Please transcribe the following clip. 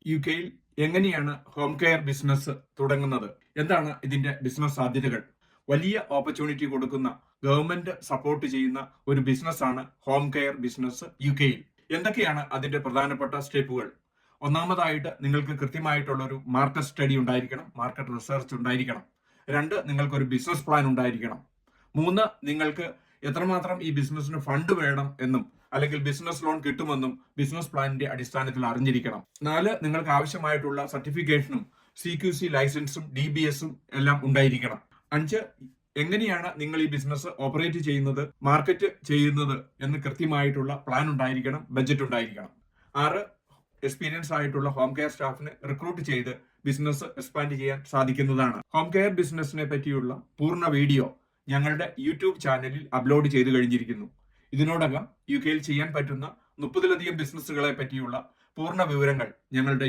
യുകെയിൽ എങ്ങനെയാണ് home care business തുടങ്ങുന്നത്? എന്താണ് ഇതിന്റെ ബിസിനസ് സാധ്യതകൾ? വലിയ ഓപ്പർച്യൂണിറ്റി കൊടുക്കുന്ന ഗവൺമെന്റ് സപ്പോർട്ട് ചെയ്യുന്ന ഒരു ബിസിനസ്സാണ് ഹോം കെയർ ബിസിനസ് യുകെയിൽ. എന്തൊക്കെയാണ് അതിന്റെ പ്രധാനപ്പെട്ട സ്റ്റെപ്പുകൾ? ഒന്നാമതായിട്ട് നിങ്ങൾക്ക് കൃത്യമായിട്ടുള്ള ഒരു മാർക്കറ്റ് സ്റ്റഡി ഉണ്ടായിരിക്കണം, മാർക്കറ്റ് റിസർച്ച് ഉണ്ടായിരിക്കണം. 2, നിങ്ങൾക്കൊരു ബിസിനസ് പ്ലാൻ ഉണ്ടായിരിക്കണം. 3, നിങ്ങൾക്ക് എത്രമാത്രം ഈ ബിസിനസ്സിന് ഫണ്ട് വേണം എന്നും അല്ലെങ്കിൽ ബിസിനസ് ലോൺ കിട്ടുമെന്നും ബിസിനസ് പ്ലാനിന്റെ അടിസ്ഥാനത്തിൽ അറിഞ്ഞിരിക്കണം. 4, നിങ്ങൾക്ക് ആവശ്യമായിട്ടുള്ള സർട്ടിഫിക്കേഷനും CQC ലൈസൻസും DBSും എല്ലാം ഉണ്ടായിരിക്കണം. 5, എങ്ങനെയാണ് നിങ്ങൾ ഈ ബിസിനസ് ഓപ്പറേറ്റ് ചെയ്യുന്നത്, മാർക്കറ്റ് ചെയ്യുന്നത് എന്ന് കൃത്യമായിട്ടുള്ള പ്ലാൻ ഉണ്ടായിരിക്കണം, ബജറ്റ് ഉണ്ടായിരിക്കണം. 6, എക്സ്പീരിയൻസ് ആയിട്ടുള്ള ഹോം കെയർ സ്റ്റാഫിനെ റിക്രൂട്ട് ചെയ്ത് ബിസിനസ് എക്സ്പാൻഡ് ചെയ്യാൻ സാധിക്കുന്നതാണ്. ഹോം കെയർ ബിസിനസിനെ പറ്റിയുള്ള പൂർണ്ണ വീഡിയോ ഞങ്ങളുടെ യൂട്യൂബ് ചാനലിൽ അപ്ലോഡ് ചെയ്ത് കഴിഞ്ഞിരിക്കുന്നു. ഇതിനോടകം യുകെയിൽ ചെയ്യാൻ പറ്റുന്ന 30ലധികം ബിസിനസ്സുകളെ പറ്റിയുള്ള പൂർണ്ണ വിവരങ്ങൾ ഞങ്ങളുടെ